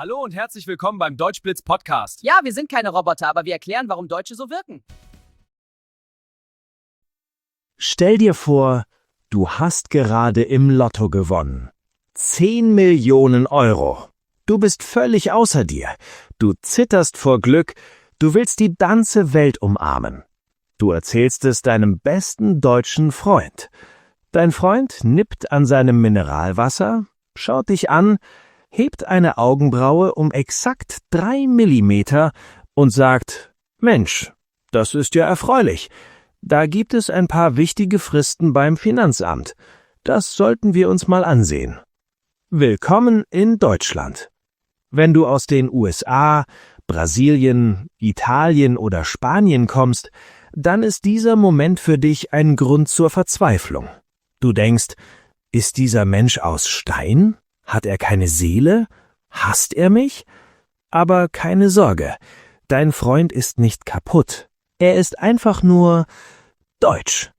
Hallo und herzlich willkommen beim Deutschblitz Podcast. Ja, wir sind keine Roboter, aber wir erklären, warum Deutsche so wirken. Stell dir vor, du hast gerade im Lotto gewonnen. 10 Millionen Euro. Du bist völlig außer dir. Du zitterst vor Glück. Du willst die ganze Welt umarmen. Du erzählst es deinem besten deutschen Freund. Dein Freund nippt an seinem Mineralwasser, schaut dich an, hebt eine Augenbraue um exakt 3 Millimeter und sagt: Mensch, das ist ja erfreulich. Da gibt es ein paar wichtige Fristen beim Finanzamt. Das sollten wir uns mal ansehen. Willkommen in Deutschland. Wenn du aus den USA, Brasilien, Italien oder Spanien kommst, dann ist dieser Moment für dich ein Grund zur Verzweiflung. Du denkst: Ist dieser Mensch aus Stein? Hat er keine Seele? Hasst er mich? Aber keine Sorge, dein Freund ist nicht kaputt. Er ist einfach nur deutsch.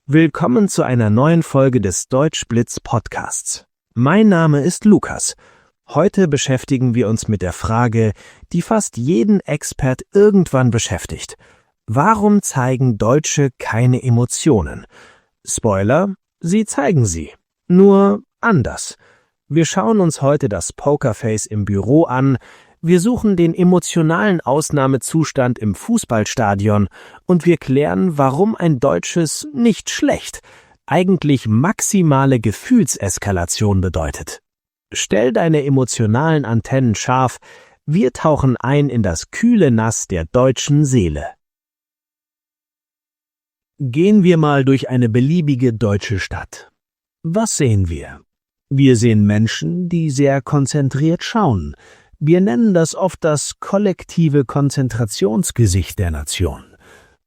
Willkommen zu einer neuen Folge des Deutschblitz Podcasts. Mein Name ist Lukas. Heute beschäftigen wir uns mit der Frage, die fast jeden Expert irgendwann beschäftigt. Warum zeigen Deutsche keine Emotionen? Spoiler, sie zeigen sie. Nur anders. Wir schauen uns heute das Pokerface im Büro an, wir suchen den emotionalen Ausnahmezustand im Fußballstadion und wir klären, warum ein deutsches nicht schlecht, eigentlich maximale Gefühlseskalation bedeutet. Stell deine emotionalen Antennen scharf, wir tauchen ein in das kühle Nass der deutschen Seele. Gehen wir mal durch eine beliebige deutsche Stadt. Was sehen wir? Wir sehen Menschen, die sehr konzentriert schauen. Wir nennen das oft das kollektive Konzentrationsgesicht der Nation.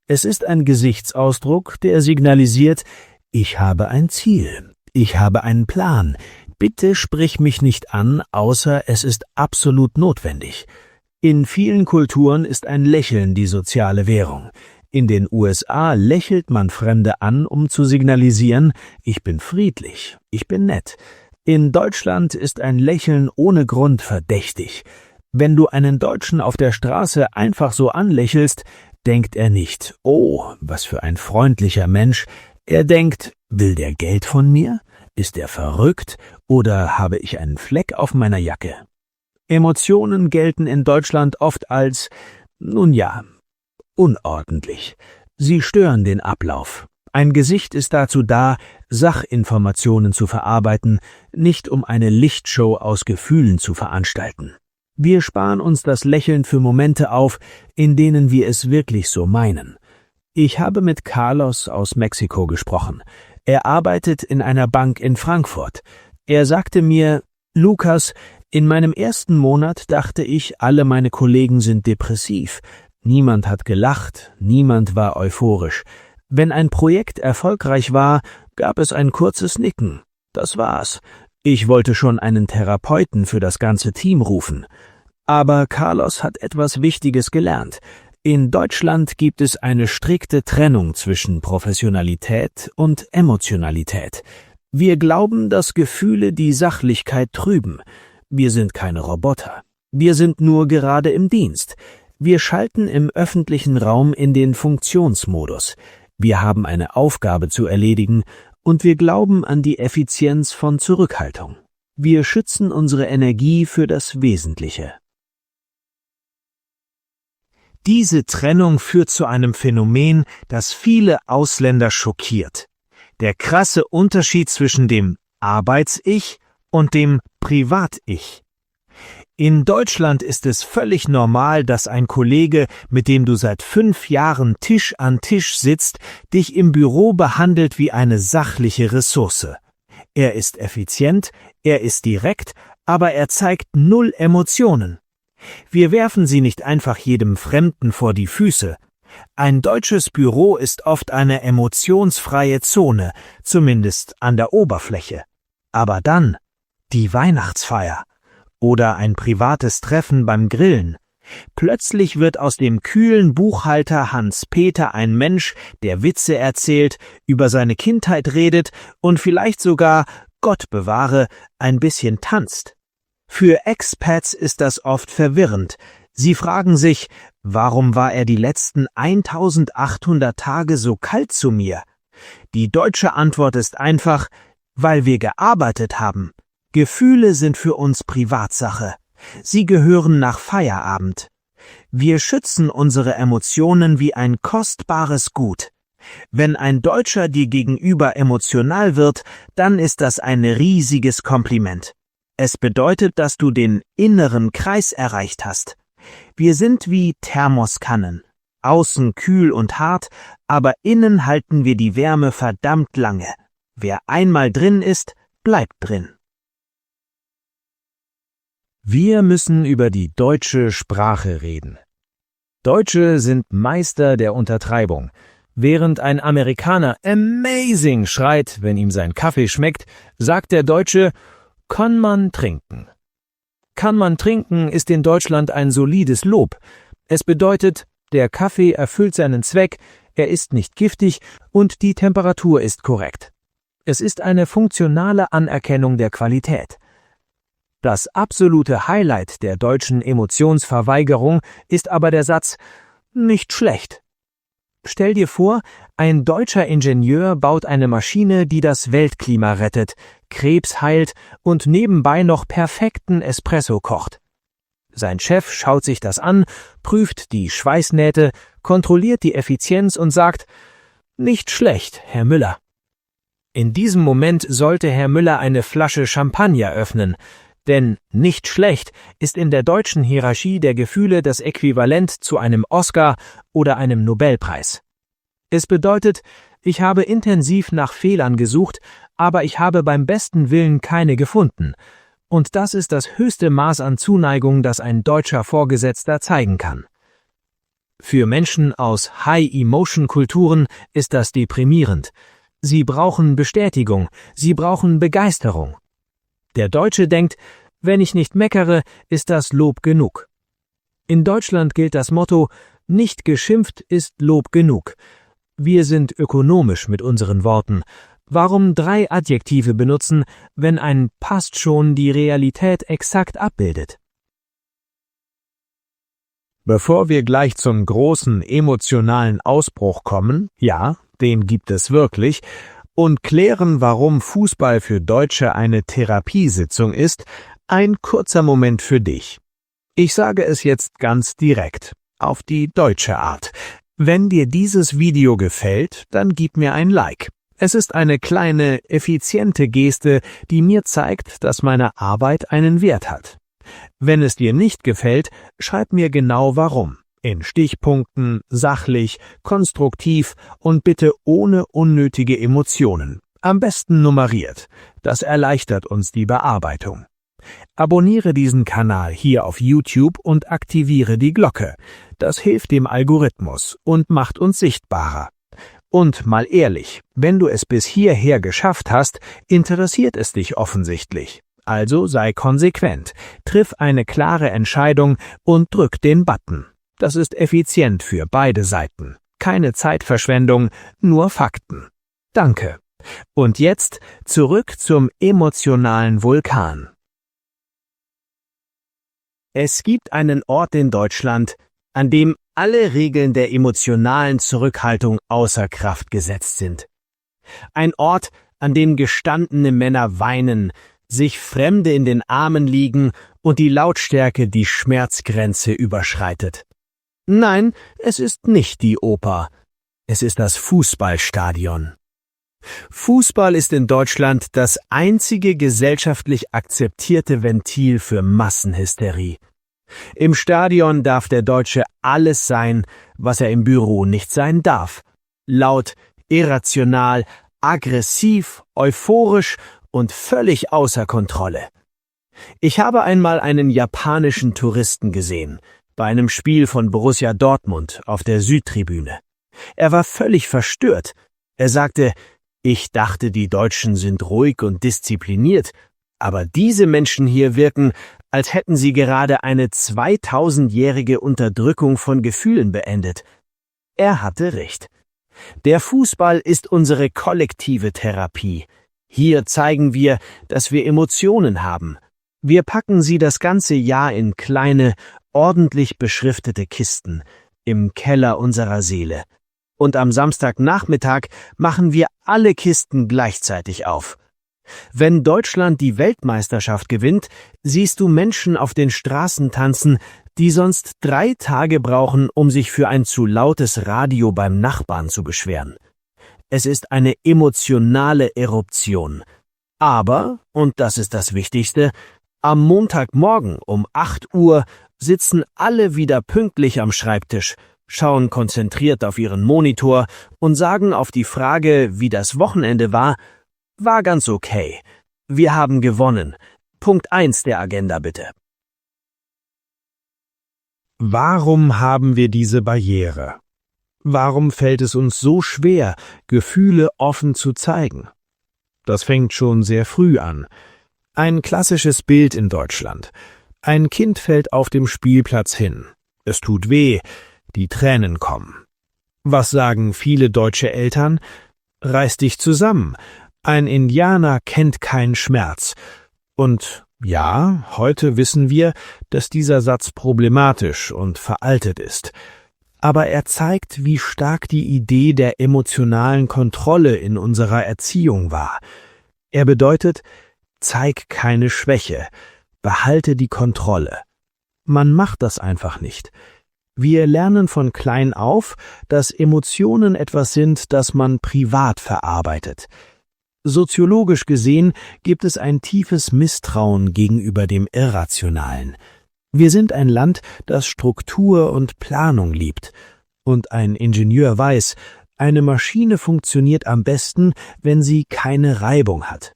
Es ist ein Gesichtsausdruck, der signalisiert: Ich habe ein Ziel, ich habe einen Plan, bitte sprich mich nicht an, außer es ist absolut notwendig. In vielen Kulturen ist ein Lächeln die soziale Währung. In den USA lächelt man Fremde an, um zu signalisieren: Ich bin friedlich, ich bin nett. In Deutschland ist ein Lächeln ohne Grund verdächtig. Wenn du einen Deutschen auf der Straße einfach so anlächelst, denkt er nicht: Oh, was für ein freundlicher Mensch. Er denkt: Will der Geld von mir? Ist er verrückt? Oder habe ich einen Fleck auf meiner Jacke? Emotionen gelten in Deutschland oft als, nun ja, unordentlich. Sie stören den Ablauf. Ein Gesicht ist dazu da, Sachinformationen zu verarbeiten, nicht um eine Lichtshow aus Gefühlen zu veranstalten. Wir sparen uns das Lächeln für Momente auf, in denen wir es wirklich so meinen. Ich habe mit Carlos aus Mexiko gesprochen. Er arbeitet in einer Bank in Frankfurt. Er sagte mir: Lukas, in meinem ersten Monat dachte ich, alle meine Kollegen sind depressiv. Niemand hat gelacht, niemand war euphorisch. Wenn ein Projekt erfolgreich war, gab es ein kurzes Nicken. Das war's. Ich wollte schon einen Therapeuten für das ganze Team rufen. Aber Carlos hat etwas Wichtiges gelernt. In Deutschland gibt es eine strikte Trennung zwischen Professionalität und Emotionalität. Wir glauben, dass Gefühle die Sachlichkeit trüben. Wir sind keine Roboter. Wir sind nur gerade im Dienst. Wir schalten im öffentlichen Raum in den Funktionsmodus. Wir haben eine Aufgabe zu erledigen und wir glauben an die Effizienz von Zurückhaltung. Wir schützen unsere Energie für das Wesentliche. Diese Trennung führt zu einem Phänomen, das viele Ausländer schockiert. Der krasse Unterschied zwischen dem Arbeits-Ich und dem Privat-Ich. In Deutschland ist es völlig normal, dass ein Kollege, mit dem du seit 5 Jahren Tisch an Tisch sitzt, dich im Büro behandelt wie eine sachliche Ressource. Er ist effizient, er ist direkt, aber er zeigt 0 Emotionen. Wir werfen sie nicht einfach jedem Fremden vor die Füße. Ein deutsches Büro ist oft eine emotionsfreie Zone, zumindest an der Oberfläche. Aber dann die Weihnachtsfeier. Oder ein privates Treffen beim Grillen. Plötzlich wird aus dem kühlen Buchhalter Hans-Peter ein Mensch, der Witze erzählt, über seine Kindheit redet und vielleicht sogar, Gott bewahre, ein bisschen tanzt. Für Expats ist das oft verwirrend. Sie fragen sich, warum war er die letzten 1800 Tage so kalt zu mir? Die deutsche Antwort ist einfach, weil wir gearbeitet haben. Gefühle sind für uns Privatsache. Sie gehören nach Feierabend. Wir schützen unsere Emotionen wie ein kostbares Gut. Wenn ein Deutscher dir gegenüber emotional wird, dann ist das ein riesiges Kompliment. Es bedeutet, dass du den inneren Kreis erreicht hast. Wir sind wie Thermoskannen. Außen kühl und hart, aber innen halten wir die Wärme verdammt lange. Wer einmal drin ist, bleibt drin. Wir müssen über die deutsche Sprache reden. Deutsche sind Meister der Untertreibung. Während ein Amerikaner amazing schreit, wenn ihm sein Kaffee schmeckt, sagt der Deutsche, kann man trinken. Kann man trinken ist in Deutschland ein solides Lob. Es bedeutet, der Kaffee erfüllt seinen Zweck, er ist nicht giftig und die Temperatur ist korrekt. Es ist eine funktionale Anerkennung der Qualität. Das absolute Highlight der deutschen Emotionsverweigerung ist aber der Satz, nicht schlecht. Stell dir vor, ein deutscher Ingenieur baut eine Maschine, die das Weltklima rettet, Krebs heilt und nebenbei noch perfekten Espresso kocht. Sein Chef schaut sich das an, prüft die Schweißnähte, kontrolliert die Effizienz und sagt, nicht schlecht, Herr Müller. In diesem Moment sollte Herr Müller eine Flasche Champagner öffnen, denn nicht schlecht ist in der deutschen Hierarchie der Gefühle das Äquivalent zu einem Oscar oder einem Nobelpreis. Es bedeutet, ich habe intensiv nach Fehlern gesucht, aber ich habe beim besten Willen keine gefunden. Und das ist das höchste Maß an Zuneigung, das ein deutscher Vorgesetzter zeigen kann. Für Menschen aus High-Emotion-Kulturen ist das deprimierend. Sie brauchen Bestätigung, sie brauchen Begeisterung. Der Deutsche denkt, wenn ich nicht meckere, ist das Lob genug. In Deutschland gilt das Motto, nicht geschimpft ist Lob genug. Wir sind ökonomisch mit unseren Worten. Warum 3 Adjektive benutzen, wenn ein passt schon die Realität exakt abbildet? Bevor wir gleich zum großen emotionalen Ausbruch kommen, ja, den gibt es wirklich, und klären, warum Fußball für Deutsche eine Therapiesitzung ist, ein kurzer Moment für dich. Ich sage es jetzt ganz direkt, auf die deutsche Art. Wenn dir dieses Video gefällt, dann gib mir ein Like. Es ist eine kleine, effiziente Geste, die mir zeigt, dass meine Arbeit einen Wert hat. Wenn es dir nicht gefällt, schreib mir genau warum. In Stichpunkten, sachlich, konstruktiv und bitte ohne unnötige Emotionen. Am besten nummeriert. Das erleichtert uns die Bearbeitung. Abonniere diesen Kanal hier auf YouTube und aktiviere die Glocke. Das hilft dem Algorithmus und macht uns sichtbarer. Und mal ehrlich, wenn du es bis hierher geschafft hast, interessiert es dich offensichtlich. Also sei konsequent, triff eine klare Entscheidung und drück den Button. Das ist effizient für beide Seiten. Keine Zeitverschwendung, nur Fakten. Danke. Und jetzt zurück zum emotionalen Vulkan. Es gibt einen Ort in Deutschland, an dem alle Regeln der emotionalen Zurückhaltung außer Kraft gesetzt sind. Ein Ort, an dem gestandene Männer weinen, sich Fremde in den Armen liegen und die Lautstärke die Schmerzgrenze überschreitet. Nein, es ist nicht die Oper. Es ist das Fußballstadion. Fußball ist in Deutschland das einzige gesellschaftlich akzeptierte Ventil für Massenhysterie. Im Stadion darf der Deutsche alles sein, was er im Büro nicht sein darf. Laut, irrational, aggressiv, euphorisch und völlig außer Kontrolle. Ich habe einmal einen japanischen Touristen gesehen, bei einem Spiel von Borussia Dortmund auf der Südtribüne. Er war völlig verstört. Er sagte, ich dachte, die Deutschen sind ruhig und diszipliniert, aber diese Menschen hier wirken, als hätten sie gerade eine 2000-jährige Unterdrückung von Gefühlen beendet. Er hatte recht. Der Fußball ist unsere kollektive Therapie. Hier zeigen wir, dass wir Emotionen haben. Wir packen sie das ganze Jahr in kleine, ordentlich beschriftete Kisten im Keller unserer Seele. Und am Samstagnachmittag machen wir alle Kisten gleichzeitig auf. Wenn Deutschland die Weltmeisterschaft gewinnt, siehst du Menschen auf den Straßen tanzen, die sonst 3 Tage brauchen, um sich für ein zu lautes Radio beim Nachbarn zu beschweren. Es ist eine emotionale Eruption. Aber, und das ist das Wichtigste, am Montagmorgen um 8 Uhr sitzen alle wieder pünktlich am Schreibtisch, schauen konzentriert auf ihren Monitor und sagen auf die Frage, wie das Wochenende war ganz okay. Wir haben gewonnen. Punkt 1 der Agenda bitte. Warum haben wir diese Barriere? Warum fällt es uns so schwer, Gefühle offen zu zeigen? Das fängt schon sehr früh an. Ein klassisches Bild in Deutschland. Ein Kind fällt auf dem Spielplatz hin. Es tut weh, die Tränen kommen. Was sagen viele deutsche Eltern? Reiß dich zusammen. Ein Indianer kennt keinen Schmerz. Und ja, heute wissen wir, dass dieser Satz problematisch und veraltet ist. Aber er zeigt, wie stark die Idee der emotionalen Kontrolle in unserer Erziehung war. Er bedeutet, zeig keine Schwäche, behalte die Kontrolle. Man macht das einfach nicht. Wir lernen von klein auf, dass Emotionen etwas sind, das man privat verarbeitet. Soziologisch gesehen gibt es ein tiefes Misstrauen gegenüber dem Irrationalen. Wir sind ein Land, das Struktur und Planung liebt. Und ein Ingenieur weiß, eine Maschine funktioniert am besten, wenn sie keine Reibung hat.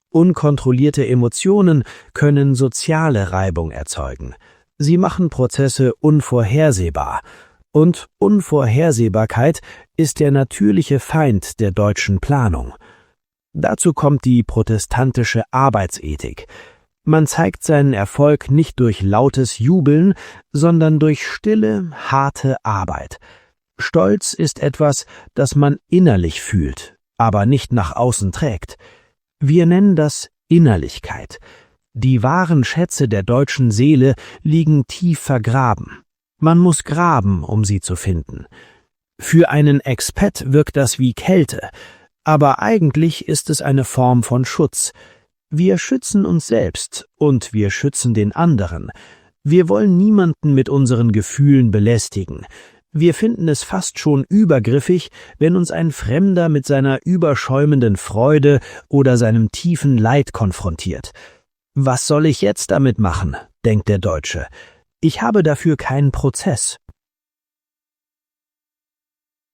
Unkontrollierte Emotionen können soziale Reibung erzeugen. Sie machen Prozesse unvorhersehbar. Und Unvorhersehbarkeit ist der natürliche Feind der deutschen Planung. Dazu kommt die protestantische Arbeitsethik. Man zeigt seinen Erfolg nicht durch lautes Jubeln, sondern durch stille, harte Arbeit. Stolz ist etwas, das man innerlich fühlt, aber nicht nach außen trägt. Wir nennen das Innerlichkeit. Die wahren Schätze der deutschen Seele liegen tief vergraben. Man muss graben, um sie zu finden. Für einen Expat wirkt das wie Kälte, aber eigentlich ist es eine Form von Schutz. Wir schützen uns selbst und wir schützen den anderen. Wir wollen niemanden mit unseren Gefühlen belästigen. Wir finden es fast schon übergriffig, wenn uns ein Fremder mit seiner überschäumenden Freude oder seinem tiefen Leid konfrontiert. Was soll ich jetzt damit machen, denkt der Deutsche. Ich habe dafür keinen Prozess.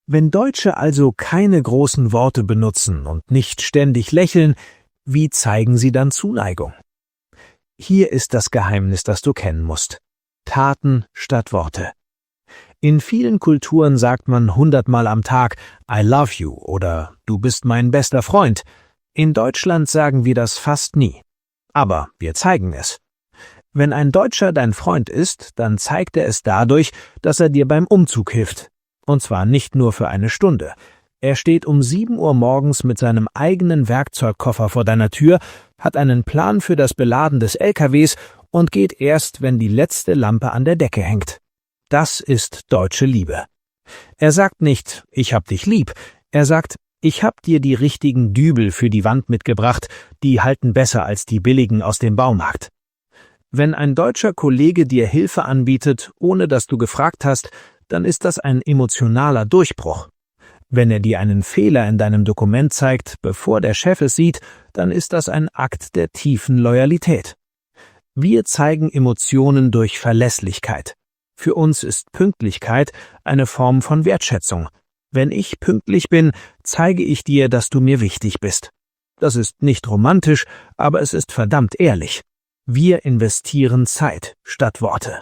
Wenn Deutsche also keine großen Worte benutzen und nicht ständig lächeln, wie zeigen sie dann Zuneigung? Hier ist das Geheimnis, das du kennen musst. Taten statt Worte. In vielen Kulturen sagt man 100-mal am Tag I love you oder du bist mein bester Freund. In Deutschland sagen wir das fast nie. Aber wir zeigen es. Wenn ein Deutscher dein Freund ist, dann zeigt er es dadurch, dass er dir beim Umzug hilft. Und zwar nicht nur für eine Stunde. Er steht um 7 Uhr morgens mit seinem eigenen Werkzeugkoffer vor deiner Tür, hat einen Plan für das Beladen des LKWs und geht erst, wenn die letzte Lampe an der Decke hängt. Das ist deutsche Liebe. Er sagt nicht, ich hab dich lieb. Er sagt, ich hab dir die richtigen Dübel für die Wand mitgebracht, die halten besser als die billigen aus dem Baumarkt. Wenn ein deutscher Kollege dir Hilfe anbietet, ohne dass du gefragt hast, dann ist das ein emotionaler Durchbruch. Wenn er dir einen Fehler in deinem Dokument zeigt, bevor der Chef es sieht, dann ist das ein Akt der tiefen Loyalität. Wir zeigen Emotionen durch Verlässlichkeit. Für uns ist Pünktlichkeit eine Form von Wertschätzung. Wenn ich pünktlich bin, zeige ich dir, dass du mir wichtig bist. Das ist nicht romantisch, aber es ist verdammt ehrlich. Wir investieren Zeit statt Worte.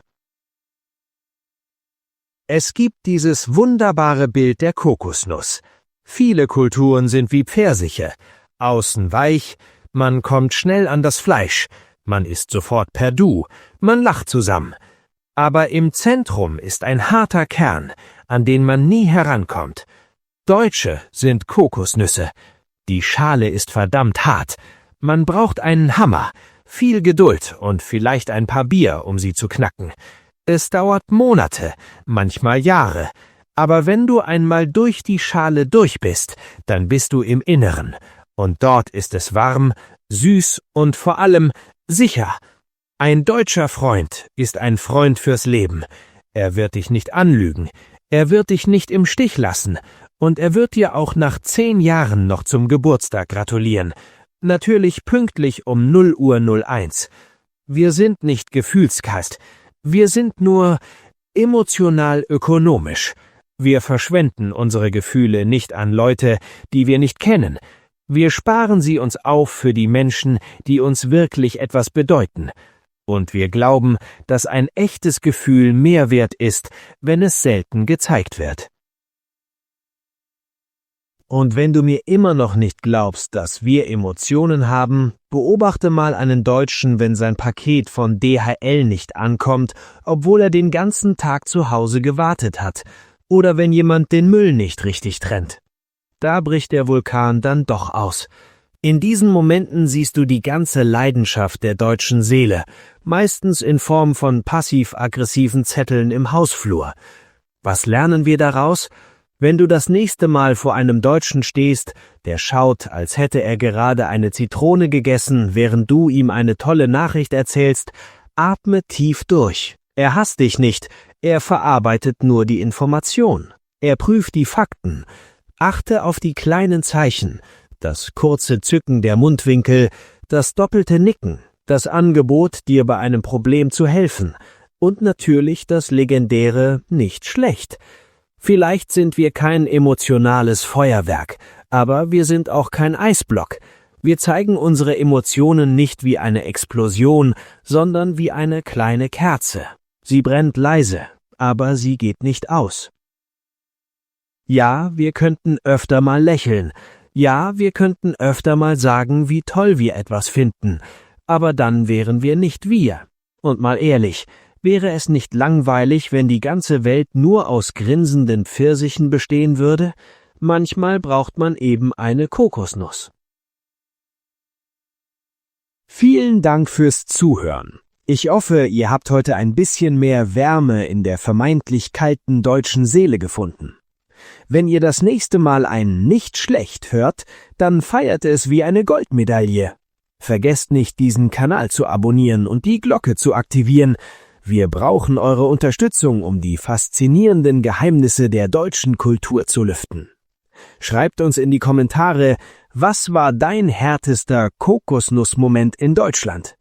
Es gibt dieses wunderbare Bild der Kokosnuss. Viele Kulturen sind wie Pfirsiche. Außen weich, man kommt schnell an das Fleisch, man isst sofort per Du, man lacht zusammen. Aber im Zentrum ist ein harter Kern, an den man nie herankommt. Deutsche sind Kokosnüsse. Die Schale ist verdammt hart. Man braucht einen Hammer. viel Geduld und vielleicht ein paar Bier, um sie zu knacken. Es dauert Monate, manchmal Jahre. Aber wenn du einmal durch die Schale durch bist, dann bist du im Inneren. Und dort ist es warm, süß und vor allem sicher. Ein deutscher Freund ist ein Freund fürs Leben. Er wird dich nicht anlügen. Er wird dich nicht im Stich lassen. Und er wird dir auch nach 10 Jahren noch zum Geburtstag gratulieren. Natürlich pünktlich um 0:01 Uhr. Wir sind nicht gefühlskalt. Wir sind nur emotional ökonomisch. Wir verschwenden unsere Gefühle nicht an Leute, die wir nicht kennen. Wir sparen sie uns auf für die Menschen, die uns wirklich etwas bedeuten. Und wir glauben, dass ein echtes Gefühl mehr wert ist, wenn es selten gezeigt wird. Und wenn du mir immer noch nicht glaubst, dass wir Emotionen haben, beobachte mal einen Deutschen, wenn sein Paket von DHL nicht ankommt, obwohl er den ganzen Tag zu Hause gewartet hat. Oder wenn jemand den Müll nicht richtig trennt. Da bricht der Vulkan dann doch aus. In diesen Momenten siehst du die ganze Leidenschaft der deutschen Seele, meistens in Form von passiv-aggressiven Zetteln im Hausflur. Was lernen wir daraus? Wenn du das nächste Mal vor einem Deutschen stehst, der schaut, als hätte er gerade eine Zitrone gegessen, während du ihm eine tolle Nachricht erzählst, atme tief durch. Er hasst dich nicht, er verarbeitet nur die Information. Er prüft die Fakten. Achte auf die kleinen Zeichen, das kurze Zücken der Mundwinkel, das doppelte Nicken, das Angebot, dir bei einem Problem zu helfen und natürlich das legendäre nicht schlecht. Vielleicht sind wir kein emotionales Feuerwerk, aber wir sind auch kein Eisblock. Wir zeigen unsere Emotionen nicht wie eine Explosion, sondern wie eine kleine Kerze. Sie brennt leise, aber sie geht nicht aus. Ja, wir könnten öfter mal lächeln. Ja, wir könnten öfter mal sagen, wie toll wir etwas finden. Aber dann wären wir nicht wir. Und mal ehrlich, wäre es nicht langweilig, wenn die ganze Welt nur aus grinsenden Pfirsichen bestehen würde? Manchmal braucht man eben eine Kokosnuss. Vielen Dank fürs Zuhören. Ich hoffe, ihr habt heute ein bisschen mehr Wärme in der vermeintlich kalten deutschen Seele gefunden. Wenn ihr das nächste Mal ein Nicht schlecht hört, dann feiert es wie eine Goldmedaille. Vergesst nicht, diesen Kanal zu abonnieren und die Glocke zu aktivieren. Wir brauchen eure Unterstützung, um die faszinierenden Geheimnisse der deutschen Kultur zu lüften. Schreibt uns in die Kommentare, was war dein härtester Kokosnussmoment in Deutschland?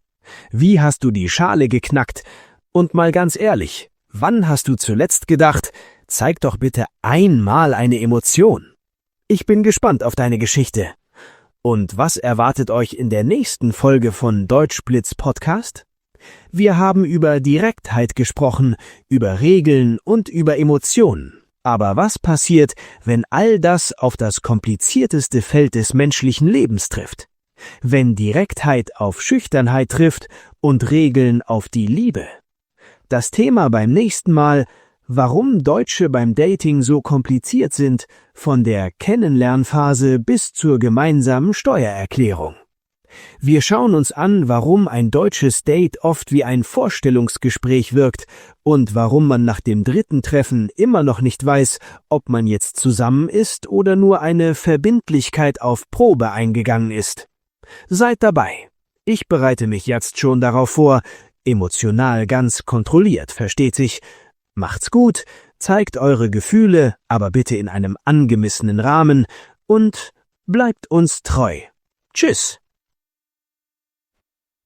Wie hast du die Schale geknackt? Und mal ganz ehrlich, wann hast du zuletzt gedacht, zeig doch bitte einmal eine Emotion? Ich bin gespannt auf deine Geschichte. Und was erwartet euch in der nächsten Folge von Deutschblitz Podcast? Wir haben über Direktheit gesprochen, über Regeln und über Emotionen. Aber was passiert, wenn all das auf das komplizierteste Feld des menschlichen Lebens trifft? Wenn Direktheit auf Schüchternheit trifft und Regeln auf die Liebe? Das Thema beim nächsten Mal: Warum Deutsche beim Dating so kompliziert sind, von der Kennenlernphase bis zur gemeinsamen Steuererklärung. Wir schauen uns an, warum ein deutsches Date oft wie ein Vorstellungsgespräch wirkt und warum man nach dem 3. Treffen immer noch nicht weiß, ob man jetzt zusammen ist oder nur eine Verbindlichkeit auf Probe eingegangen ist. Seid dabei. Ich bereite mich jetzt schon darauf vor, emotional ganz kontrolliert, versteht sich. Macht's gut, zeigt eure Gefühle, aber bitte in einem angemessenen Rahmen und bleibt uns treu. Tschüss!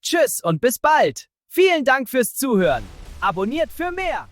Tschüss und bis bald. Vielen Dank fürs Zuhören. Abonniert für mehr.